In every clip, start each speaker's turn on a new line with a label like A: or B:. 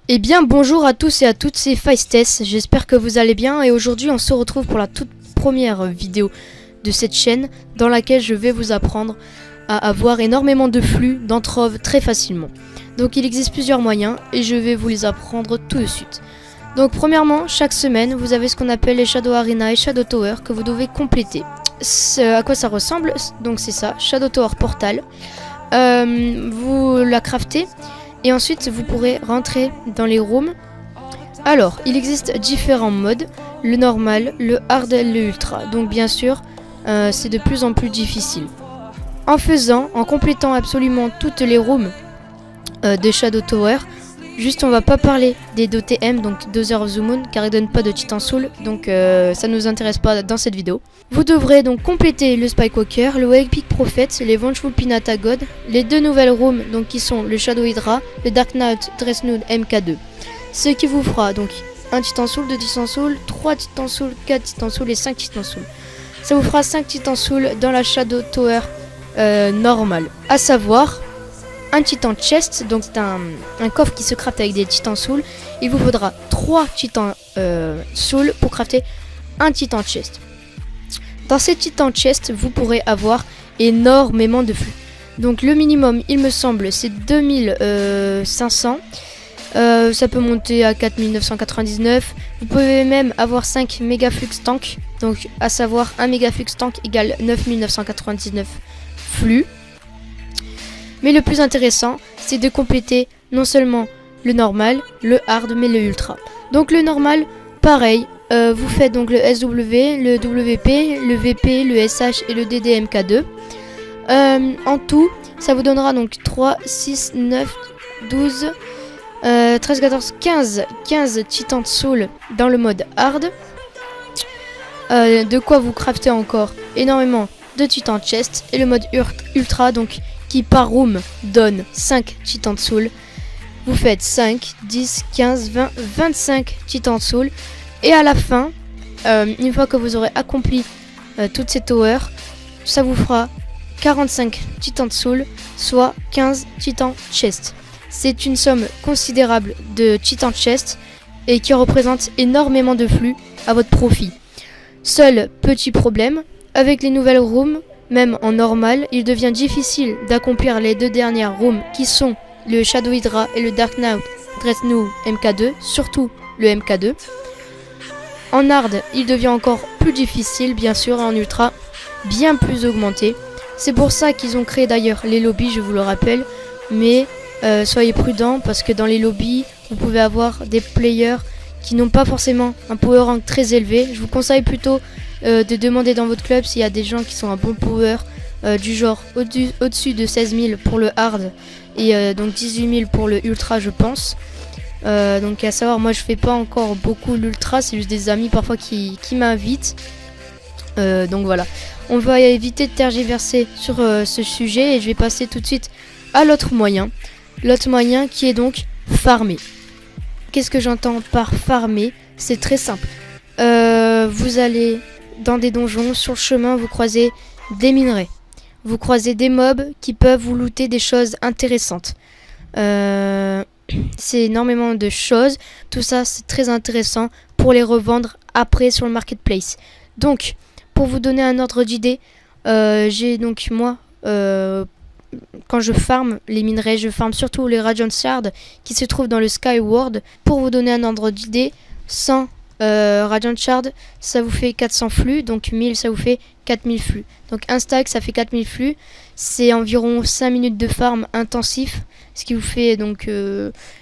A: Eh bien bonjour à tous et à toutes, c'est Feistes, j'espère que vous allez bien et aujourd'hui on se retrouve pour la toute première vidéo de cette chaîne dans laquelle je vais vous apprendre à avoir énormément de flux d'entrove très facilement. Donc il existe plusieurs moyens et je vais vous les apprendre tout de suite. Donc premièrement, chaque semaine vous avez ce qu'on appelle les Shadow Arena et Shadow Tower que vous devez compléter. À quoi ça ressemble? Donc c'est ça, Shadow Tower Portal. Vous la craftez. Et ensuite, vous pourrez rentrer dans les rooms. Alors, il existe différents modes. Le normal, le hard et le ultra. Donc bien sûr, c'est de plus en plus difficile. En complétant absolument toutes les rooms de Shadow Tower, juste on va pas parler des DOTM, donc Dozer of the Moon, car ils donnent pas de Titan Soul, donc ça nous intéresse pas dans cette vidéo. Vous devrez donc compléter le Spikewalker, le Epic Prophet, les Vengeful Pinata God, les deux nouvelles rooms donc qui sont le Shadow Hydra, le Dark Knight Dreadnought MK2. Ce qui vous fera donc un Titan Soul, 2 Titan Soul, 3 Titan Soul, 4 Titan Soul et 5 Titan Soul. Ça vous fera 5 Titan Soul dans la Shadow Tower normale. À savoir, un Titan Chest, donc c'est un coffre qui se crafte avec des Titan Soul. Il vous faudra 3 Titan Soul pour crafter un Titan Chest. Dans ces Titan Chest, vous pourrez avoir énormément de flux. Donc le minimum, il me semble, c'est 2500. Ça peut monter à 4999. Vous pouvez même avoir 5 Megaflux Tank. Donc à savoir, un Megaflux Tank égale 9999 flux. Mais le plus intéressant, c'est de compléter non seulement le normal, le hard, mais le ultra. Donc le normal, pareil. Vous faites donc le SW, le WP, le VP, le SH et le DDMK2. En tout, ça vous donnera donc 3, 6, 9, 12, 13, 14, 15 Titan Soul dans le mode hard. De quoi vous craftez encore énormément de Titan Chest. Et le mode ultra, donc qui par room donne 5 Titan Soul. Vous faites 5, 10, 15, 20, 25 Titan Soul. Et à la fin, une fois que vous aurez accompli toutes ces towers, ça vous fera 45 Titan Soul, soit 15 Titan Chest. C'est une somme considérable de Titan Chest et qui représente énormément de flux à votre profit. Seul petit problème, avec les nouvelles rooms, même en normal, il devient difficile d'accomplir les deux dernières rooms qui sont le Shadow Hydra et le Dark Knight Dreadnought MK2, surtout le MK2. En hard, il devient encore plus difficile, bien sûr, et en ultra, bien plus augmenté. C'est pour ça qu'ils ont créé d'ailleurs les lobbies, je vous le rappelle. Mais soyez prudents parce que dans les lobbies, vous pouvez avoir des players qui n'ont pas forcément un power rank très élevé. Je vous conseille plutôt de demander dans votre club s'il y a des gens qui sont un bon power, du genre au-dessus de 16 000 pour le hard et donc 18 000 pour le ultra, je pense. Donc à savoir, moi je fais pas encore beaucoup l'ultra, c'est juste des amis parfois qui m'invitent. Donc voilà, on va éviter de tergiverser sur ce sujet et je vais passer tout de suite à l'autre moyen. L'autre moyen qui est donc farmer. Qu'est-ce que j'entends par farmer? C'est très simple. Vous allez dans des donjons, sur le chemin vous croisez des minerais. Vous croisez des mobs qui peuvent vous looter des choses intéressantes. C'est énormément de choses. Tout ça, c'est très intéressant pour les revendre après sur le marketplace. Donc, pour vous donner un ordre d'idée, j'ai donc moi, quand je farme les minerais, je farme surtout les Radiant Shards qui se trouvent dans le Skyward. Pour vous donner un ordre d'idée, 100 Radiant Shards, ça vous fait 400 flux. Donc 1000, ça vous fait 4000 flux. Donc un stack, ça fait 4000 flux. C'est environ 5 minutes de farm intensif. Ce qui vous fait donc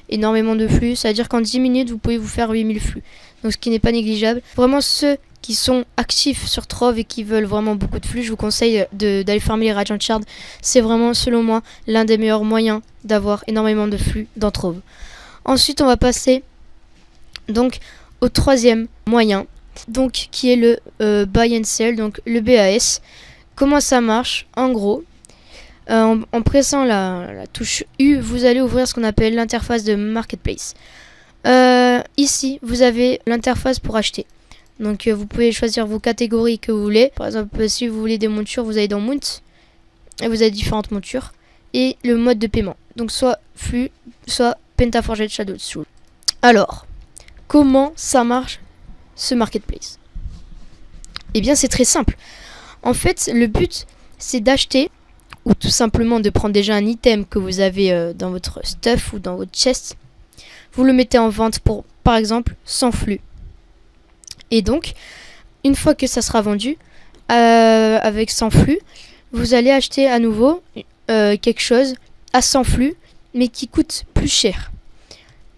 A: énormément de flux. Ça veut dire qu'en 10 minutes, vous pouvez vous faire 8000 flux. Donc ce qui n'est pas négligeable. Vraiment ceux qui sont actifs sur Trove et qui veulent vraiment beaucoup de flux, je vous conseille d'aller farmer les Radiant Shards. C'est vraiment, selon moi, l'un des meilleurs moyens d'avoir énormément de flux dans Trove. Ensuite, on va passer donc au troisième moyen, donc qui est le Buy and Sell, donc le BAS. Comment ça marche? En gros, en pressant la touche U, vous allez ouvrir ce qu'on appelle l'interface de Marketplace. Ici, vous avez l'interface pour acheter. Donc vous pouvez choisir vos catégories que vous voulez. Par exemple, si vous voulez des montures, vous allez dans Mount. Et vous avez différentes montures. Et le mode de paiement. Donc soit flux, soit Pentaforged Shadow Soul. Alors, comment ça marche ce marketplace? Eh bien, c'est très simple. En fait, le but, c'est d'acheter ou tout simplement de prendre déjà un item que vous avez dans votre stuff ou dans votre chest. Vous le mettez en vente pour, par exemple, 100 flux. Et donc, une fois que ça sera vendu, avec 100 flux, vous allez acheter à nouveau quelque chose à 100 flux, mais qui coûte plus cher.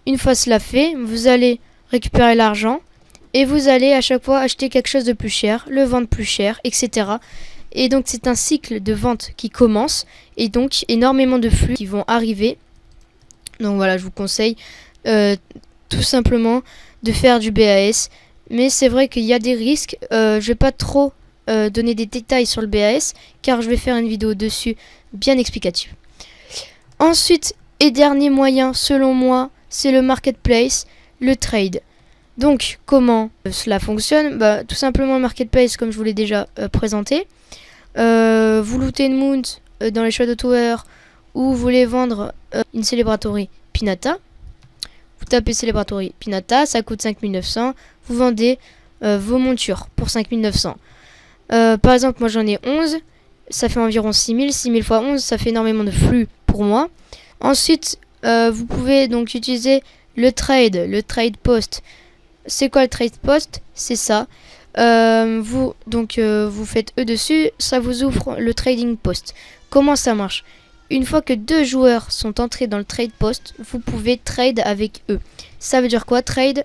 A: Une fois cela fait, vous allez récupérer l'argent et vous allez à chaque fois acheter quelque chose de plus cher, le vendre plus cher, etc. Et donc c'est un cycle de vente qui commence et donc énormément de flux qui vont arriver. Donc voilà, je vous conseille tout simplement de faire du BAS. Mais c'est vrai qu'il y a des risques. Je vais pas trop donner des détails sur le BAS car je vais faire une vidéo dessus bien explicative. Ensuite et dernier moyen selon moi, c'est le marketplace, le trade. Donc comment cela fonctionne? Tout simplement le marketplace comme je vous l'ai déjà présenté. Vous lootez une mount dans les Shadow Tower ou vous voulez vendre une Celebratory Pinata. Vous tapez Celebratory Pinata, ça coûte 5900. Vous vendez vos montures pour 5900. Par exemple, moi j'en ai 11. Ça fait environ 6000. 6000 x 11, ça fait énormément de flux pour moi. Ensuite, vous pouvez donc utiliser le trade post. C'est quoi le trade post? C'est ça. Vous faites E dessus, ça vous ouvre le trading post. Comment ça marche? Une fois que 2 joueurs sont entrés dans le trade post, vous pouvez trade avec eux. Ça veut dire quoi? Trade,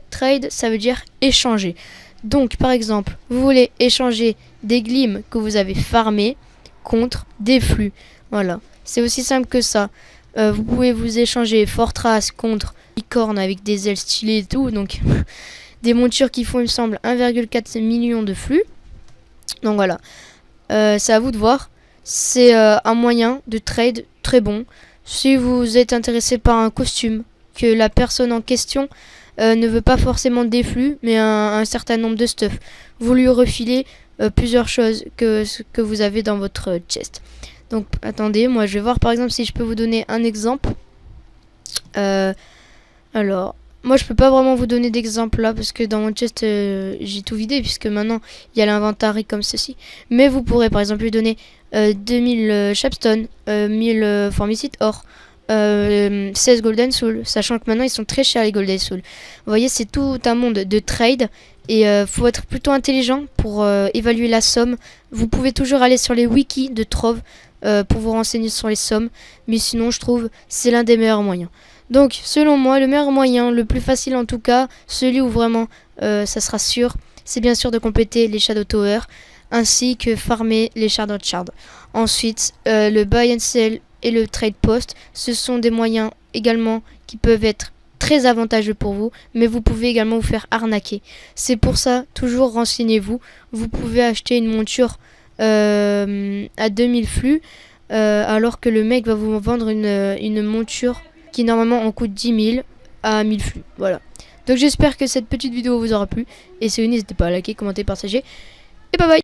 A: ça veut dire échanger. Donc par exemple, vous voulez échanger des glims que vous avez farmés contre des flux. Voilà, c'est aussi simple que ça. Vous pouvez vous échanger Fortress contre licorne avec des ailes stylées et tout. Donc des montures qui font, il me semble, 1,4 million de flux. Donc voilà, c'est à vous de voir. C'est un moyen de trade très bon. Si vous êtes intéressé par un costume que la personne en question ne veut pas forcément des flux, mais un certain nombre de stuff, vous lui refilez plusieurs choses que vous avez dans votre chest. Donc attendez, moi je vais voir par exemple si je peux vous donner un exemple. Alors, moi je peux pas vraiment vous donner d'exemple là parce que dans mon chest j'ai tout vidé puisque maintenant il y a l'inventaire comme ceci. Mais vous pourrez par exemple lui donner 2000 Chapstone, 1000 Formicite Or, 16 Golden Soul, sachant que maintenant ils sont très chers les Golden Soul. Vous voyez, c'est tout un monde de trade et faut être plutôt intelligent pour évaluer la somme. Vous pouvez toujours aller sur les wikis de Trove pour vous renseigner sur les sommes, mais sinon je trouve c'est l'un des meilleurs moyens. Donc selon moi le meilleur moyen, le plus facile en tout cas, celui où vraiment ça sera sûr, c'est bien sûr de compléter les Shadow Tower ainsi que farmer les Shard of Shard. Ensuite le buy and sell et le trade post, ce sont des moyens également qui peuvent être très avantageux pour vous, mais vous pouvez également vous faire arnaquer. C'est pour ça, toujours renseignez-vous. Vous pouvez acheter une monture à 2000 flux alors que le mec va vous vendre une monture qui normalement en coûte 10 000 à 1000 flux. Voilà. Donc j'espère que cette petite vidéo vous aura plu. Et si oui, n'hésitez pas à liker, commenter, partager. Et bye bye.